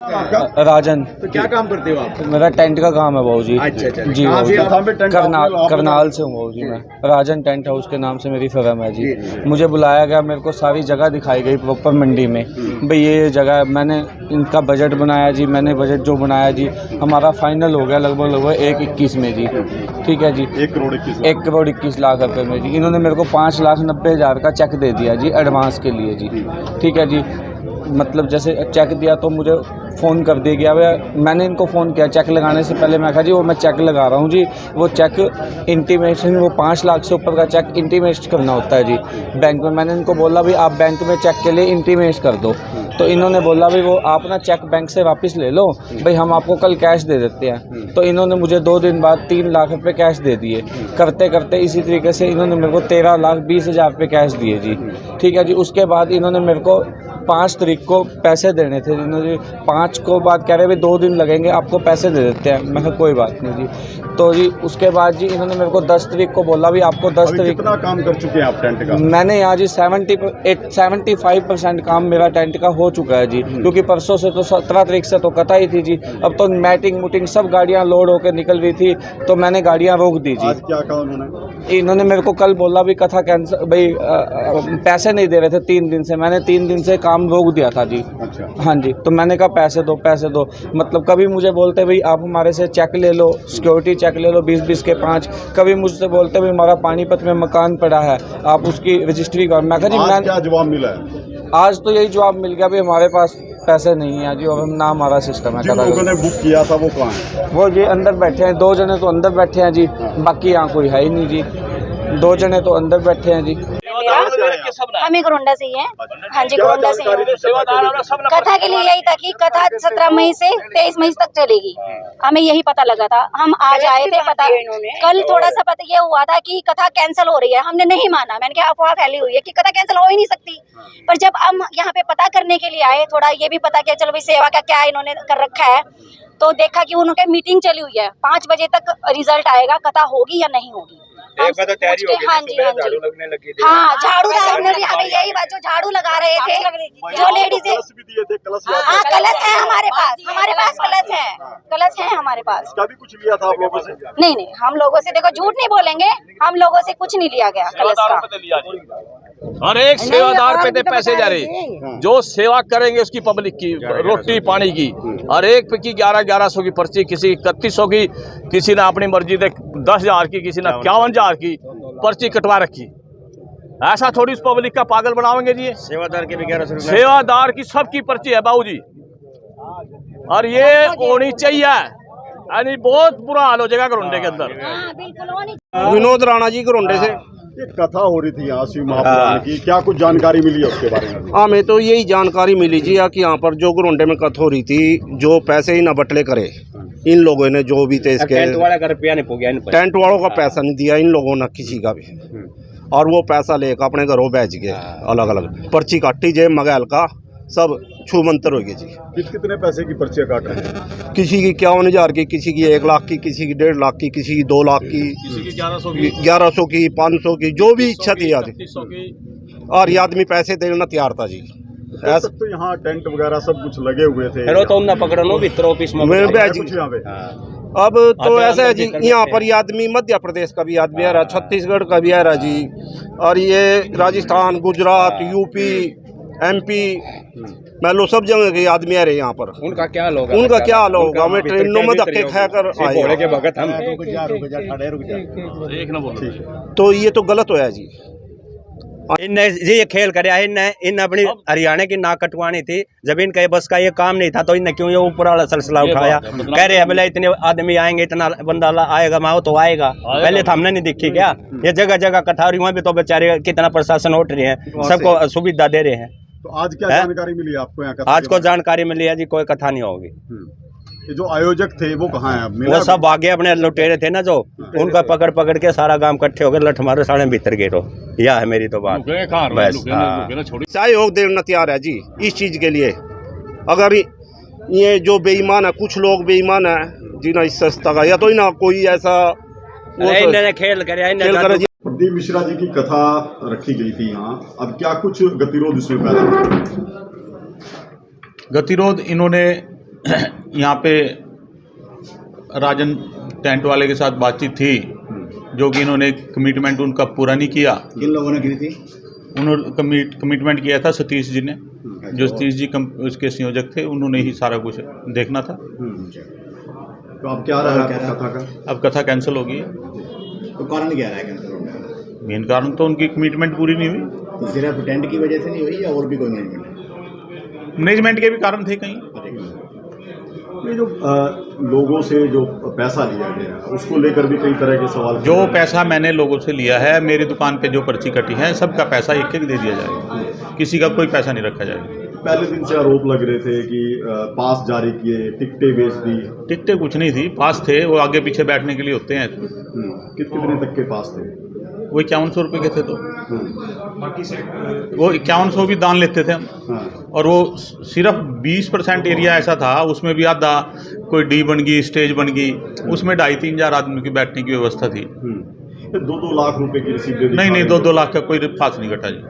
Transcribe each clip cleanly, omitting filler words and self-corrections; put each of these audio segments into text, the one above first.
राजन। तो क्या काम करते हो आप? मेरा टेंट का काम है बाबू जी। अच्छा जी कहाँ से आप? करनाल से हूँ बाबू जी। मैं राजन टेंट हाउस के नाम से मेरी फर्म है जी। मुझे बुलाया गया, मेरे को सारी जगह दिखाई गई प्रॉपर मंडी में, भाई ये जगह मैंने इनका बजट बनाया जी। मैंने बजट जो बनाया जी, हमारा फाइनल हो गया लगभग 1,21 में जी। ठीक है जी, 1,21,00,000 रुपये में जी। इन्होंने मेरे को 5,90,000 का चेक दे दिया जी एडवांस के लिए जी। ठीक है जी, मतलब जैसे चेक दिया तो मुझे फ़ोन कर दिया गया। मैंने इनको फ़ोन किया चेक लगाने से पहले, मैं कहा जी वो मैं चेक लगा रहा हूँ जी, वो चेक इंटीमेशन, वो 5 लाख से ऊपर का चेक इंटीमेट करना होता है जी बैंक में। मैंने इनको बोला भाई आप बैंक में चेक के लिए इंटीमेट कर दो, तो इन्होंने बोला भाई वो आप ना चेक बैंक से वापस ले लो, भाई हम आपको कल कैश दे देते हैं। तो इन्होंने मुझे 2 दिन बाद 3 लाख रुपये कैश दे दिए। करते करते इसी तरीके से इन्होंने मेरे को 13,20,000 रुपये कैश दिए जी। ठीक है जी, उसके बाद इन्होंने मेरे को 5 तारीख को पैसे देने थे। इन्होंने 5 को बाद कह रहे भाई 2 दिन लगेंगे आपको पैसे दे देते हैं। मैं कहा कोई बात नहीं जी। तो जी उसके बाद जी इन्होंने मेरे को 10 तारीख को बोला भी आपको 10 तारीख। कितना काम कर चुके हैं आप टेंट का? मैंने यहाँ जी 75% काम मेरा टेंट का हो चुका है जी, क्योंकि परसों से तो 17 तारीख से तो कथा ही थी जी। अब तो मैटिंग मुटिंग सब गाड़ियाँ लोड होकर निकल रही थी, तो मैंने गाड़ियाँ रोक दी जी। आज क्या कहा उन्होंने? इन्होंने मेरे को कल बोला भी कथा कैंसिल, भाई पैसे नहीं दे रहे थे 3 दिन से। मैंने 3 दिन से काम रोक दिया था जी। अच्छा। हाँ जी, तो मैंने कहा पैसे दो पैसे दो, मतलब कभी मुझे बोलते भाई आप हमारे से चेक ले लो, सिक्योरिटी चेक ले लो 20-20 के 5। कभी मुझसे बोलते भाई हमारा पानीपत में मकान पड़ा है आप उसकी रजिस्ट्री कर। मैं कहा जी मैं क्या जवाब मिला है? आज तो यही जवाब मिल गया भाई हमारे पास पैसे नहीं है जी, और ना हमारा सिस्टम है। जिन लोगों ने बुक किया था वो कहाँ है? वो जी अंदर बैठे हैं, 2 जने तो अंदर बैठे हैं जी, बाकी यहाँ कोई है ही नहीं जी। 2 जने तो अंदर बैठे हैं जी। हम ही गोंडा से ही हैं। हाँ जी, गोंडा से कथा के लिए यही था कि कथा 17 मई से 23 मई तक चलेगी। हमें यही पता लगा था, हम आज आए थे। पता कल थोड़ा सा पता ये हुआ था कि कथा कैंसिल हो रही है, हमने नहीं माना। मैंने कहा अफवाह फैली हुई है कि कथा कैंसिल हो ही नहीं सकती। पर जब हम यहाँ पे पता करने के लिए आए, थोड़ा ये भी पता किया चलो भाई सेवा का क्या इन्होंने कर रखा है, तो देखा कि उनके मीटिंग चली हुई है, 5 बजे तक रिजल्ट आएगा, कथा होगी या नहीं होगी। हाँ जी, हाँ जी, हाँ झाड़ू हमने भी हमें यही बात, जो झाड़ू लगा रहे थे जो लेडीज, हाँ कलश है हमारे पास कलश है हमारे पास। कभी कुछ लिया था आप लोगों से? नहीं, हम लोगों से देखो झूठ नहीं बोलेंगे, हम लोगों से कुछ नहीं लिया गया कलश का। हर एक सेवादार पे दे पैसे जा रहे, जो सेवा करेंगे उसकी पब्लिक की रोटी पानी की। हर एक पे की 1100 की पर्ची, किसी 3100 की, किसी ने अपनी मर्जी से 10,000 की, किसी ने 51,000 की पर्ची कटवा रखी। ऐसा थोड़ी उस पब्लिक का पागल बनाओगे जी। सेवादार के भी 1100 सेवादार की सबकी पर्ची है बाबू जी, और ये होनी चाहिए। यानी बहुत बुरा हाल हो जाएगा घरोंडे के अंदर। विनोद राणा जी घरोंडे से। ये कथा हो रही थी यहाँ शिव महापुराण की, क्या कुछ जानकारी मिली है उसके बारे में? हमें तो यही जानकारी मिली जी कि यहाँ पर जो घरोंडे में कथा हो रही थी, जो पैसे ही न बटले करे इन लोगों ने, जो भी थे इसके टेंट वालों का पैसा नहीं दिया इन लोगों ने किसी का भी, और वो पैसा लेकर अपने घरों बेच गए। अलग अलग पर्ची काटी जे मगैल का सब छू मंतर हो गए जी। कितने पैसे की पर्चियाँ काट रहे हैं? किसी की 51,000 की, किसी की 1 लाख की, किसी की 1.5 लाख की, किसी की 2 लाख की, किसी की 1100 की, 500 की, जो भी इच्छा थी आदमी, और ये आदमी पैसे देना तैयार था जी। ऐसा तो यहाँ टेंट वगैरह सब कुछ लगे हुए थे। अब तो ऐसा है जी, यहाँ पर ये आदमी मध्य प्रदेश का भी आदमी आ रहा, छत्तीसगढ़ का भी आ रहा जी, और ये राजस्थान, गुजरात, यूपी, MP, मान लो सब जगह के आदमी आ रहे यहाँ पर। उनका क्या हाल होगा? हमें ट्रेनों में धक्के खाकर तो ये तो गलत होया जी। इनने ये खेल करे, इन अपनी हरियाणा की नाक कटवानी थी। जब इनका बस का ये काम नहीं था तो इनने क्यों ये ऊपर वाला सिलसिला उठाया? कह रहे हैं इतने आदमी आएंगे, इतना बंदा आएगा, माओ तो आएगा। पहले तो हमने नहीं दिखी क्या? ये जगह जगह कटारी, वहाँ भी तो बेचारे कितना प्रशासन उठ रहे हैं, सबको सुविधा दे रहे हैं। तो आज क्या जानकारी मिली आपको यहाँ? आज को जानकारी मिली है जी, कोई कथा नहीं होगी। ये जो आयोजक थे वो कहाँ हैं? वो सब आगे अपने लुटेरे थे ना, जो उनका पकड़ के सारा गांव इकट्ठे हो गए, लठ मारो साढ़े भीतर गिरो। यह है मेरी तो बात। सहयोग देना तैयार है जी इस चीज के लिए। अगर ये जो बेईमान है, कुछ लोग बेईमान है जिन्हें इस सस्ता का, या तो ना कोई ऐसा खेल करे। प्रदीप मिश्रा जी की कथा रखी गई थी यहाँ, अब क्या कुछ गतिरोध इसमें पैदा हुआ? गतिरोध इन्होंने यहाँ पे राजन टेंट वाले के साथ बातचीत थी, जो कि इन्होंने कमिटमेंट उनका पूरा नहीं किया। किन लोगों ने की थी? उन्होंने कमिटमेंट किया था सतीश जी ने, जो सतीश जी उसके संयोजक थे, उन्होंने ही सारा कुछ देखना था। तो अब क्या रहा कथा का? अब कथा कैंसिल हो गई है। तो कारण क्या रहा है कैंसिल होने का? मेन कारण तो उनकी कमिटमेंट पूरी नहीं हुई। तो सिर्फ टेंट की वजह से नहीं हुई या और भी कोई मैनेजमेंट है? मैनेजमेंट के भी कारण थे कहीं। ये जो लोगों से जो पैसा लिया गया उसको लेकर भी कई तरह के सवाल। जो पैसा मैंने लोगों से लिया है, मेरी दुकान पे जो पर्ची कटी है, सबका पैसा एक एक दे दिया जाएगा, किसी का कोई पैसा नहीं रखा जाएगा। पहले दिन से आरोप लग रहे थे कि पास जारी किए, टिकटें बेच दी। टिकटें कुछ नहीं थी, पास थे, वो आगे पीछे बैठने के लिए होते हैं। कितने तक के पास थे? वो 5100 रुपये के थे। तो वो 5100 भी दान लेते थे हम। और वो सिर्फ 20% एरिया ऐसा था, उसमें भी आधा कोई डी बन गई, स्टेज बन गई, उसमें 2,5-3 हज़ार आदमी की बैठने की व्यवस्था थी। 2-2 लाख रुपए की रसीद? नहीं, 2-2 लाख का कोई पास नहीं कटा जी।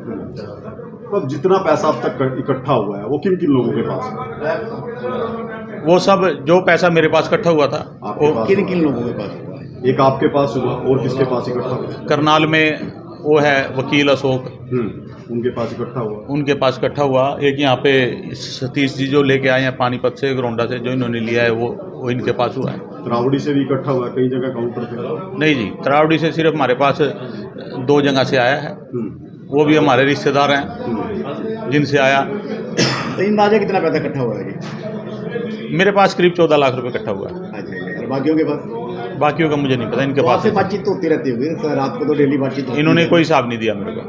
अब जितना पैसा अब तक इकट्ठा हुआ है वो किन किन लोगों के पास है? वो सब जो पैसा मेरे पास इकट्ठा हुआ था, वो किन किन लोगों के पास हुआ? एक आपके पास हुआ, और किसके पास इकट्ठा हुआ? करनाल में वो है वकील अशोक, उनके पास इकट्ठा हुआ। उनके पास इकट्ठा हुआ। एक यहाँ पे सतीश जी जो लेके आए हैं पानीपत से, गरोंडा से, जो इन्होंने लिया है, वो इनके पास हुआ है। तरावड़ी से भी इकट्ठा हुआ, कई जगह काउंटर थे? नहीं जी, तरावड़ी से सिर्फ हमारे पास 2 जगह से आया है, वो भी हमारे रिश्तेदार हैं जिनसे आया। तो अंदाजा कितना पैसा इकट्ठा हुआ है जी? मेरे पास करीब 14 लाख रुपए इकट्ठा हुआ है। और बाकियों के पास? बाकियों का मुझे नहीं पता, इनके पास से बातचीत तो होती रहती होगी रात को, तो डेली बातचीत होती? इन्होंने कोई हिसाब नहीं दिया मेरे को,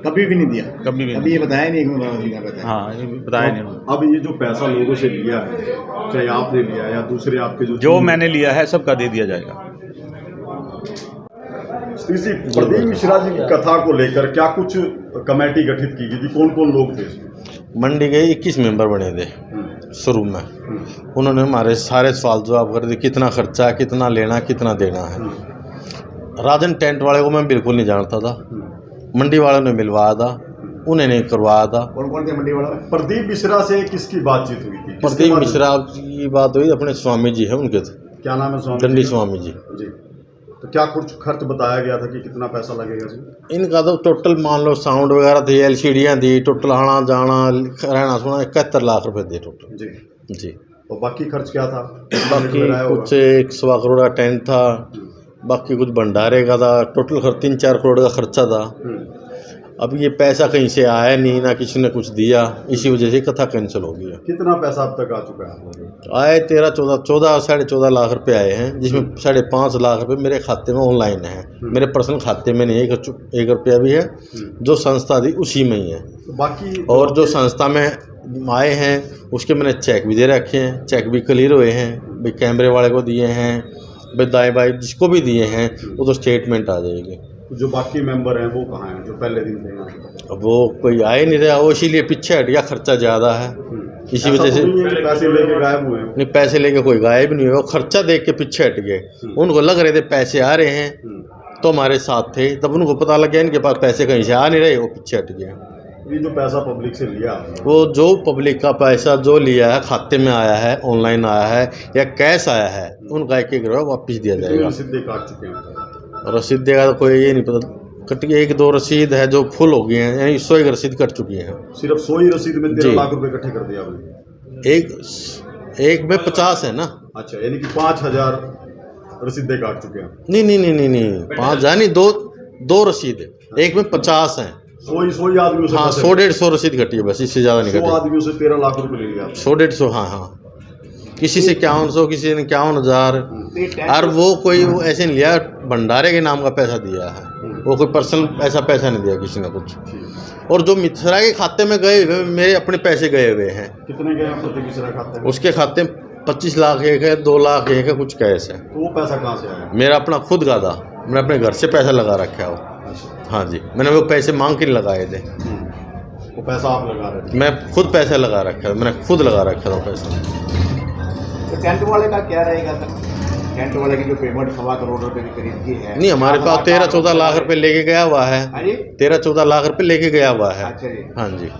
कभी भी नहीं दिया? कभी भी अभी ये बताया नहीं कि हाँ, ये बताया नहीं उन्होंने। अब ये जो पैसा लोगों से लिया है, चाहे आपने लिया या दूसरे आपके जो मैंने लिया है सबका दे दिया जाएगा। प्रदीप मिश्रा जी की कथा को लेकर क्या कुछ कमेटी गठित की गई थी? कौन कौन लोग थे? मंडी के 21 मेंबर बने थे शुरू में। उन्होंने हमारे सारे सवाल जवाब कर दिए, कितना खर्चा है, कितना लेना, कितना देना है। राजन टेंट वाले को मैं बिल्कुल नहीं जानता था, मंडी वालों ने मिलवाया था, उन्हें नहीं करवाया था। कौन कौन थे मंडी वाला? प्रदीप मिश्रा से किसकी बातचीत हुई थी? प्रदीप मिश्रा की बात हुई अपने स्वामी जी है उनके, क्या नाम है स्वामी? दंडी स्वामी जी। तो क्या कुछ खर्च बताया गया था कि कितना पैसा लगेगा जी? इनका तो टोटल मान लो साउंड वगैरह थी, LCDयाँ दी, टोटल आना जाना रहना सोना 71 लाख रुपए थे टोटल जी। और बाकी खर्च क्या था? बाकी कुछ 1.25 करोड़ का टेंट था, बाकी कुछ भंडारे का था, टोटल 3-4 करोड़ का खर्चा था। अब ये पैसा कहीं से आया नहीं, ना किसी ने कुछ दिया, इसी वजह से कथा कैंसिल हो गया। कितना पैसा अब तक आ चुका है? आए 14 14.5 लाख रुपए आए हैं, जिसमें 5.5 लाख रुपए मेरे खाते में ऑनलाइन है, मेरे पर्सनल खाते में नहीं है। 1 रुपया भी है जो संस्था दी उसी में ही है। बाकी और जो संस्था में आए हैं उसके मैंने चेक भी दे रखे हैं, चेक भी क्लियर हुए हैं भाई, कैमरे वाले को दिए हैं भाई, दाएँ बाएँ जिसको भी दिए हैं वो तो स्टेटमेंट आ जाएगी। जो बाकी मेंबर हैं वो कहाँ हैं जो पहले दिन थे यहाँ? वो कोई आए नहीं रहा, वो इसीलिए पीछे हट गया, खर्चा ज़्यादा है इसी वजह से। पैसे लेके गायब हुए? नहीं, पैसे लेके कोई गायब नहीं हुआ, वो खर्चा देख के पीछे हट गए। उनको लग रहे थे पैसे आ रहे हैं तो हमारे साथ थे, तब उनको पता लग गया इनके पास पैसे कहीं से आ नहीं रहे, वो पीछे हट गए। ये जो पैसा पब्लिक से लिया, वो जो पब्लिक का पैसा जो लिया है, खाते में आया है, ऑनलाइन आया है या कैश आया है, उनका 1-1 रुपया वापस दिया जाएगा। रसीदें काट चुके हैं? रसीद देगा तो कोई ये नहीं पता, कट गई 1-2 रसीद है जो फुल हो गई हैं, यानी 100 रसीद कट चुकी हैं। सिर्फ 100 ही रसीद में 13 लाख रुपए इकट्ठे कर दिया आपने? एक में 50 है ना। अच्छा, यानी कि 5,000 रसीदें काट चुके हैं? नहीं 5,000 नहीं, दो रसीद है, एक में 50 है। 100 आदमियों से? हाँ, 100-150 रसीद कटी है बस, इससे ज़्यादा नहीं कटी। 100 आदमियों से 13 लाख रुपए ले लिया? 100-150, हाँ। किसी से 5100, किसी ने 51,000। और वो कोई ऐसे नहीं लिया, भंडारे के नाम का पैसा दिया है, वो कोई पर्सनल ऐसा पैसा नहीं दिया किसी ने कुछ। और जो मिश्रा के खाते में गए हुए, मेरे अपने पैसे गए हुए हैं। कितने गए प्रदीप मिश्रा खाते में? उसके खाते में 25 लाख एक है, 2 लाख एक है, कुछ कैश है। तो वो पैसा कहाँ से आया? मेरा अपना खुद का था, मैंने अपने घर से पैसा लगा रखा है वो। हाँ जी, मैंने वो पैसे मांग के लगाए थे। वो पैसा आप लगा रहे थे? मैं खुद पैसा लगा रखा है, मैंने खुद लगा रखा था पैसा। तो टेंट वाले का क्या रहेगा सर? टेंट वाले की जो पेमेंट 1.25 करोड़ रुपए की करीब की है? नहीं, हमारे पास 13-14 लाख रुपए लेके गया हुआ है। 13-14 लाख रुपए लेके गया हुआ है। अच्छा जी। हाँ जी।